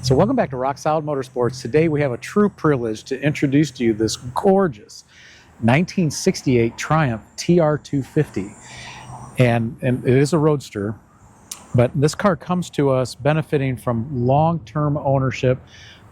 So welcome back to Rock Solid Motorsports. Today we have a true privilege to introduce to you this gorgeous 1968 Triumph TR250. And it is a roadster, but this car comes to us benefiting from long-term ownership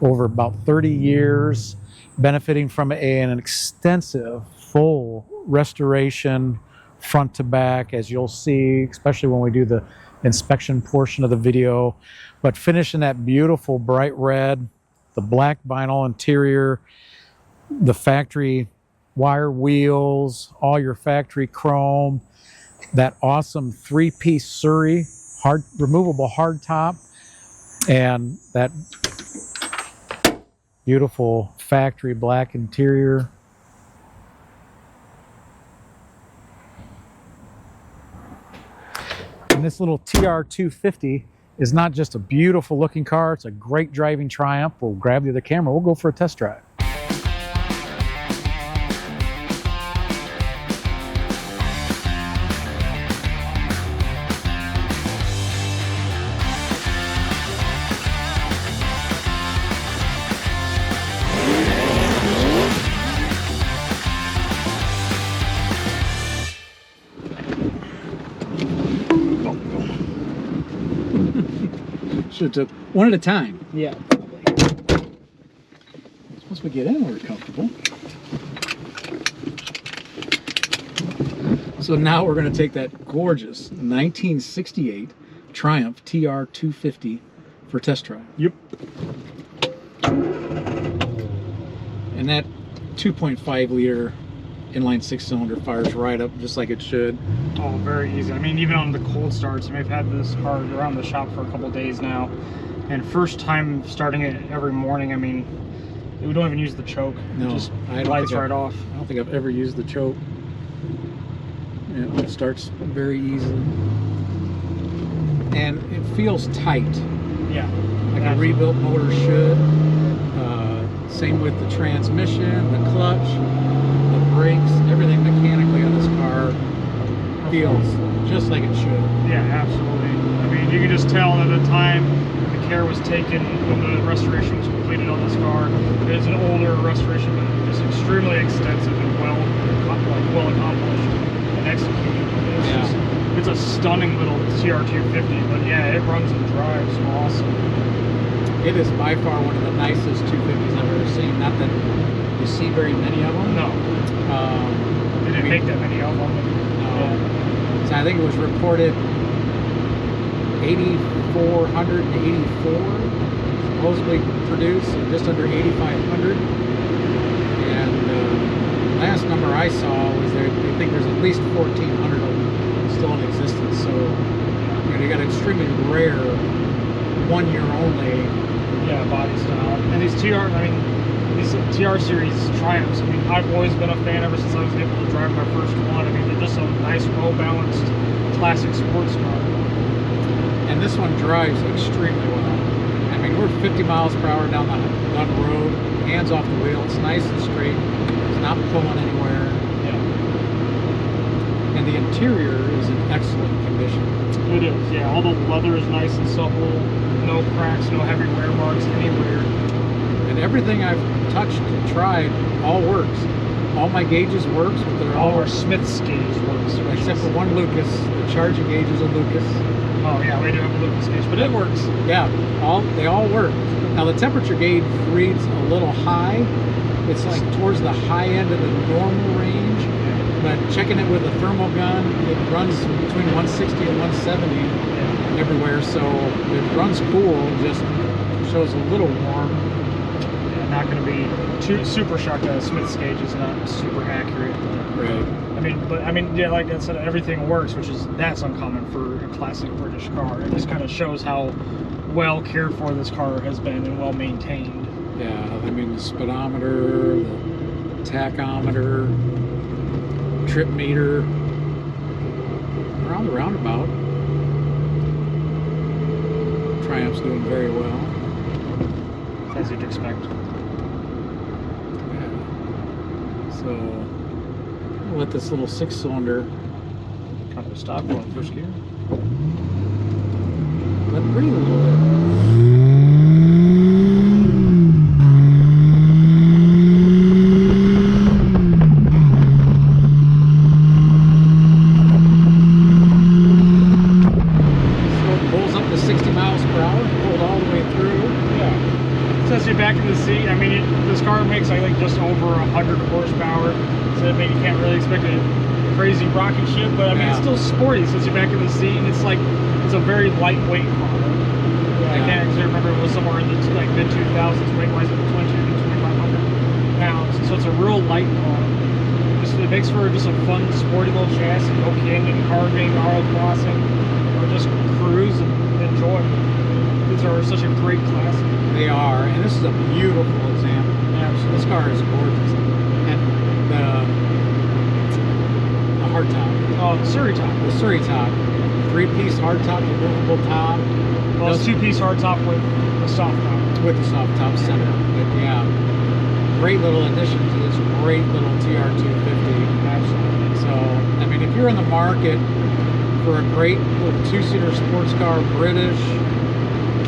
over about 30 years, benefiting from an extensive full restoration front to back, as you'll see, especially when we do the inspection portion of the video, but finishing that beautiful bright red, the black vinyl interior, the factory wire wheels, all your factory chrome, that awesome three-piece Surrey removable hard top, and that beautiful factory black interior. And this little TR250 is not just a beautiful looking car, it's a great driving Triumph. We'll grab the other camera, we'll go for a test drive. Should have took one at a time. Yeah, probably. Once we get in, we're comfortable. So now we're going to take that gorgeous 1968 Triumph TR250 for a test drive. Yep. And that 2.5 liter inline-6 cylinder fires right up just like it should. Oh, very easy. I mean, even on the cold starts, I mean, I've had this car around the shop for a couple days now, and first time starting it every morning, I mean, we don't even use the choke. No, it just lights right off. I don't think I've ever used the choke. Yeah, it starts very easily. And it feels tight. Yeah. Like a rebuilt motor should. Same with the transmission, the clutch, the brakes, everything mechanically on this car feels just like it should. Yeah, absolutely. I mean, you can just tell at the time the care was taken when the restoration was completed on this car. It is an older restoration, but just extremely extensive and well accomplished and executed. It's a stunning little TR250, but yeah, it runs and drives awesome. It is by far one of the nicest 250s I've ever seen. Not that you see very many of them. No. They didn't make that many of them. No. Yeah. So I think it was reported 8,484 supposedly produced, so just under 8,500. And the last number I saw was they think there's at least 1,400 of them still in existence. So you got extremely rare, 1 year only. Yeah, body style. And these TR series Triumphs, I mean, I've always been a fan ever since I was able to drive my first one. I mean, they're just a nice, well-balanced, classic sports car. And this one drives extremely well. I mean, we're 50 miles per hour down the road, hands off the wheel, it's nice and straight, it's not pulling anywhere. Yeah. And the interior is in excellent condition. It is, yeah. All the leather is nice and supple, no cracks, no heavy wear marks anywhere. And everything I've touched and tried all works. All my gauges works, but they're all our Smith's gauge works. Except for one Lucas. The charging gauge is a Lucas. Oh yeah, we do have a Lucas gauge, but it works. Yeah, they all work. Now the temperature gauge reads a little high. It's like towards the high end of the normal range. But checking it with a thermal gun, it runs between 160 and 170 everywhere, so it runs cool, just shows a little warm. Yeah, not going to be too super shocked that Smith's gauge is not super accurate. Right. I mean, yeah, like I said, everything works, that's uncommon for a classic British car. It just kind of shows how well cared for this car has been and well maintained. Yeah, I mean the speedometer, the tachometer, trip meter, around the roundabout. Triumph's doing very well. As you'd expect. Yeah. So I'll let this little 6-cylinder kind of stop going first gear. Let it breathe a little bit. horsepower, so maybe you can't really expect a crazy rocket ship, but I mean, it's still sporty since you're back in the seat, and it's a very lightweight car. I can't actually remember, it was somewhere in the mid-2000s, weight-wise, 2,500 pounds, so it's a real light car. It makes for just a fun, sporty little chassis. No canyon carving, auto crossing, or just cruise and enjoy. These are such a great classic. They are, and this is a beautiful example. Absolutely. This car is gorgeous. And the hardtop. Oh, the Surrey top. The Surrey top. 3-piece hardtop, removable top. Well, it's 2-piece hardtop with the soft top. With the soft top center. But yeah, great little addition to this great little TR250. Absolutely. So, I mean, if you're in the market for a great little 2-seater sports car, British,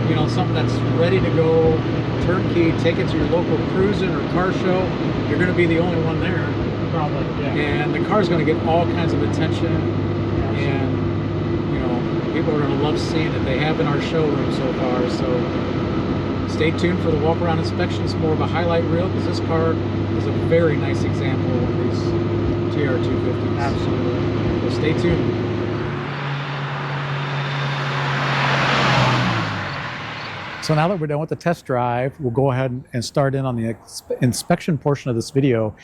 you know, something that's ready to go, turnkey, take it to your local cruising or car show, you're going to be the only one there. Probably, yeah. And the car's going to get all kinds of attention. And, you know, people are going to love seeing it. They have in our showroom so far. So stay tuned for the walk-around inspection. It's more of a highlight reel because this car is a very nice example of these TR250s. Absolutely. So stay tuned. So now that we're done with the test drive, we'll go ahead and start in on the inspection portion of this video.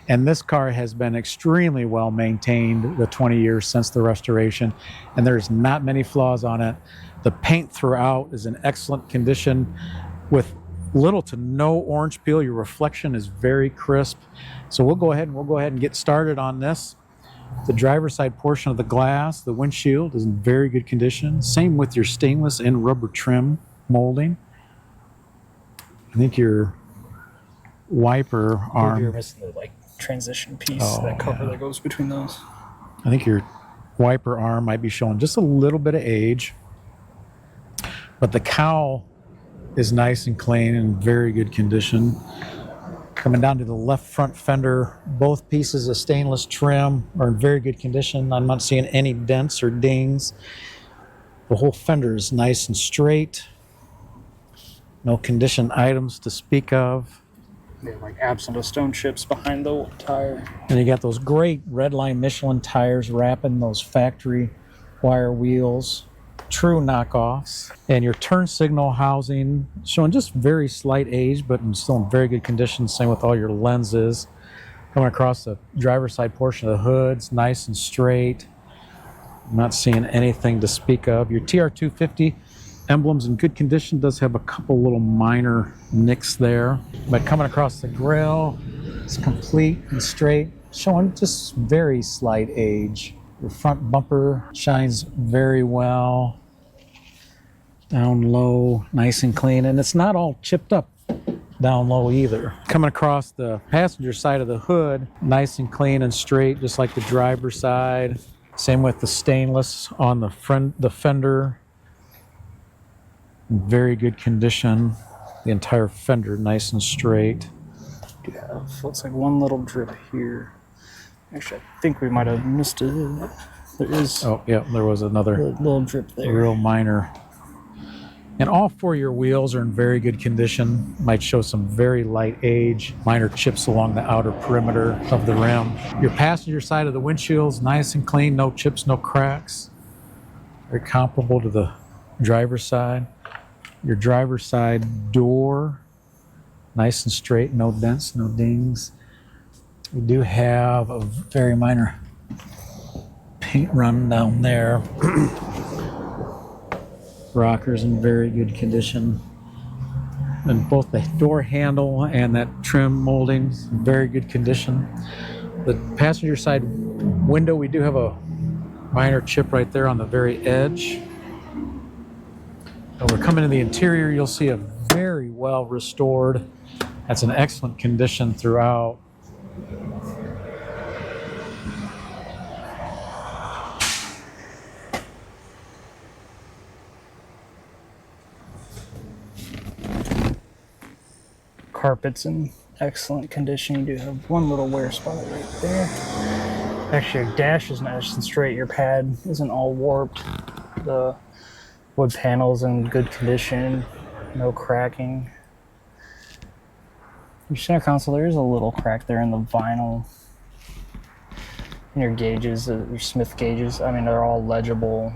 And this car has been extremely well maintained the 20 years since the restoration, and there's not many flaws on it. The paint throughout is in excellent condition with little to no orange peel. Your reflection is very crisp. So we'll go ahead and get started on this. The driver's side portion of the glass, the windshield is in very good condition. Same with your stainless and rubber trim molding. I think your wiper arm. You're missing the transition piece, that cover that goes between those. I think your wiper arm might be showing just a little bit of age, but the cowl is nice and clean and in very good condition. Coming down to the left front fender, both pieces of stainless trim are in very good condition. I'm not seeing any dents or dings. The whole fender is nice and straight. No condition items to speak of. Yeah, absent of stone chips behind the tire. And you got those great Redline Michelin tires wrapping those factory wire wheels. True knockoffs. And your turn signal housing showing just very slight age, but still in very good condition. Same with all your lenses. Coming across the driver's side portion of the hood, it's nice and straight. I'm not seeing anything to speak of. Your TR250 emblem's in good condition. Does have a couple little minor nicks there, but coming across the grill, it's complete and straight, showing just very slight age. Your front bumper shines very well. Down low, nice and clean, and it's not all chipped up down low either. Coming across the passenger side of the hood, nice and clean and straight, just like the driver's side. Same with the stainless on the front, the fender. In very good condition. The entire fender nice and straight. Yeah, looks like one little drip here. Actually, I think we might have missed it. There is. Oh, yeah, there was another little drip there. real minor. And all four of your wheels are in very good condition. Might show some very light age, minor chips along the outer perimeter of the rim. Your passenger side of the windshield's nice and clean, no chips, no cracks. Very comparable to the driver's side. Your driver's side door, nice and straight, no dents, no dings. We do have a very minor paint run down there. Rockers in very good condition. And both the door handle and that trim molding in very good condition. The passenger side window, we do have a minor chip right there on the very edge. When we're coming to the interior, you'll see a very well restored. That's in excellent condition throughout. Carpet's in excellent condition. You do have one little wear spot right there. Actually, your dash is nice and straight. Your pad isn't all warped. The wood panel's in good condition. No cracking. Your center console, there is a little crack there in the vinyl. And your gauges, your Smith gauges, I mean, they're all legible.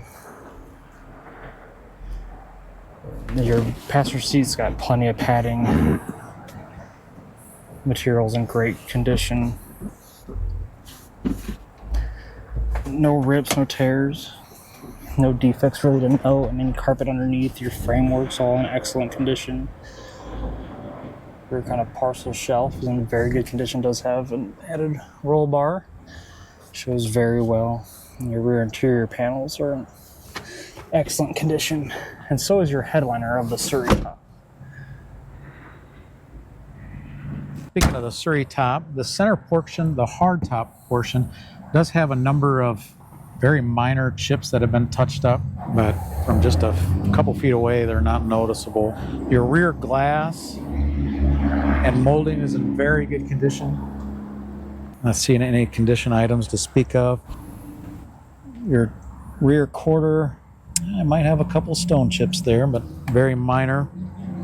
Your passenger seat's got plenty of padding. Material's in great condition. No rips, no tears, no defects really to note. I mean, carpet underneath, your framework's all in excellent condition. Your kind of parcel shelf is in very good condition, does have an added roll bar. Shows very well. And your rear interior panels are in excellent condition. And so is your headliner of the Surrey top. Speaking of the Surrey top, the center portion, the hard top portion, does have a number of very minor chips that have been touched up, but from just a couple feet away, they're not noticeable. Your rear glass and molding is in very good condition. Not seeing any condition items to speak of. Your rear quarter, I might have a couple stone chips there, but very minor.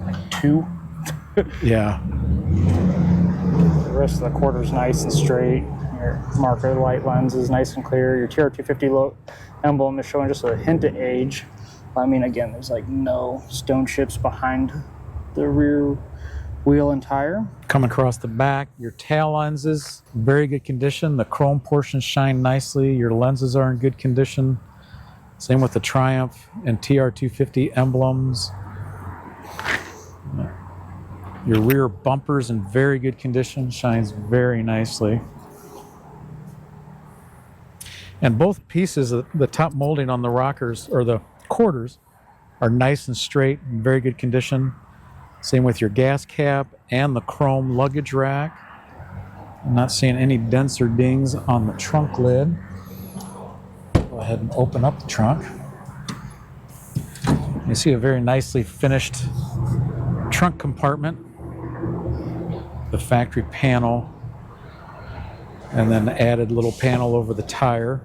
Like 2. Yeah. The rest of the quarter's nice and straight. Your marker light lens is nice and clear. Your TR250 emblem is showing just a hint of age. I mean, again, there's like no stone chips behind the rear wheel and tire. Coming across the back, your tail lenses, very good condition. The chrome portions shine nicely. Your lenses are in good condition. Same with the Triumph and TR250 emblems. Your rear bumper's in very good condition, shines very nicely. And both pieces of the top molding on the rockers, or the quarters, are nice and straight, in very good condition. Same with your gas cap and the chrome luggage rack. I'm not seeing any dents or dings on the trunk lid. Go ahead and open up the trunk. You see a very nicely finished trunk compartment. The factory panel, and then the added little panel over the tire.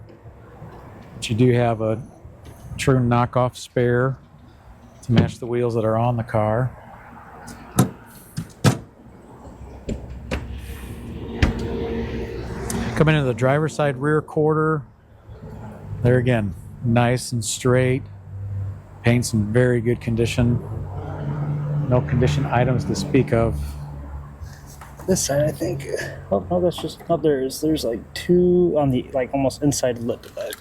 But you do have a true knockoff spare to match the wheels that are on the car. Coming into the driver's side rear quarter, there again, nice and straight. Paint's in very good condition. No condition items to speak of. This side, I think. Oh no, that's just not theirs. There's like 2 on the like almost inside lip of that.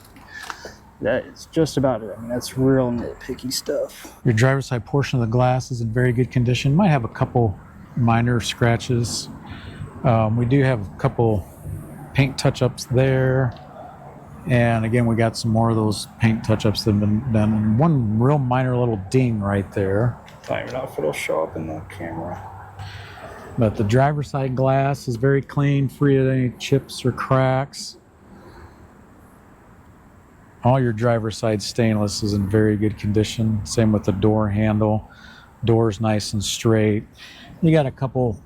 That is just about it. I mean, that's real nitpicky stuff. Your driver's side portion of the glass is in very good condition. Might have a couple minor scratches. We do have a couple paint touch-ups there. And again, we got some more of those paint touch-ups that have been done. And one real minor little ding right there. I don't know if it'll show up in the camera. But the driver's side glass is very clean, free of any chips or cracks. All your driver's side stainless is in very good condition. Same with the door handle. Door's nice and straight. You got a couple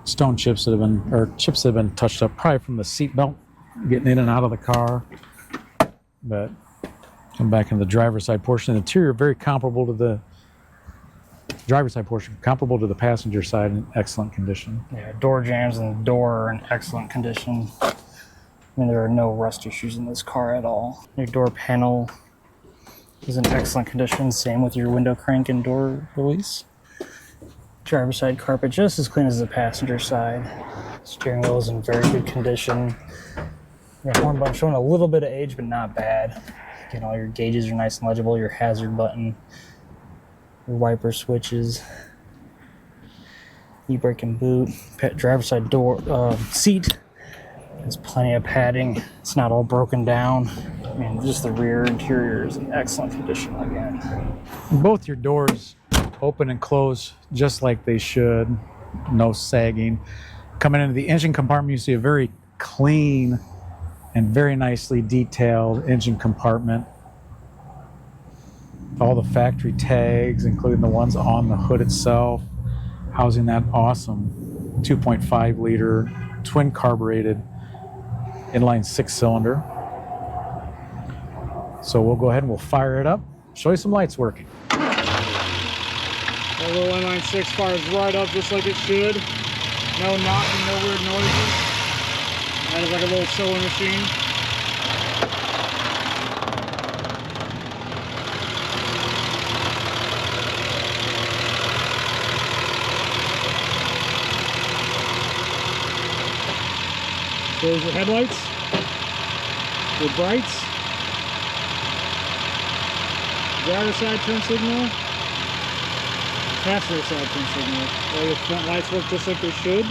stone chips that have been, or chips that have been touched up, probably from the seat belt getting in and out of the car. But come back in the driver's side portion. The interior very comparable to the driver's side portion, comparable to the passenger side, in excellent condition. Yeah, door jambs and the door are in excellent condition. I mean, there are no rust issues in this car at all. Your door panel is in excellent condition. Same with your window crank and door release. Driver's side carpet just as clean as the passenger side. Steering wheel is in very good condition. Your horn button showing a little bit of age, but not bad. Again, all your gauges are nice and legible. Your hazard button, your wiper switches, e-brake and boot. Driver's side door seat. There's plenty of padding. It's not all broken down. I mean, just the rear interior is in excellent condition again. Both your doors open and close just like they should. No sagging. Coming into the engine compartment, you see a very clean and very nicely detailed engine compartment. All the factory tags, including the ones on the hood itself, housing that awesome 2.5 liter twin carbureted inline-6 cylinder. So we'll go ahead and we'll fire it up, show you some lights working. The little Inline-6 fires right up just like it should. No knocking, no weird noises. That is like a little sewing machine. There's your headlights, your brights, driver side turn signal, passenger side turn signal. All your front lights work just like they should.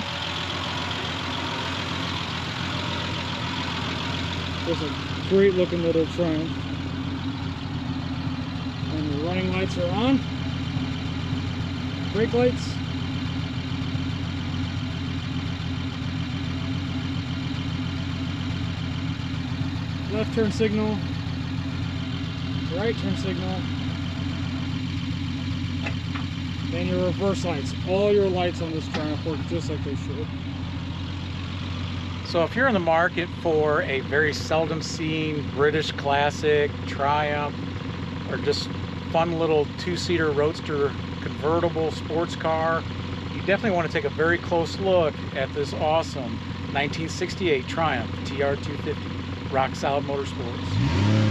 Just a great looking little Triumph. And the running lights are on. Brake lights. Left turn signal, right turn signal, then your reverse lights. All your lights on this Triumph work just like they should. So if you're in the market for a very seldom seen British classic Triumph, or just fun little two-seater roadster convertible sports car, you definitely want to take a very close look at this awesome 1968 Triumph TR250. Rock Solid Motorsports.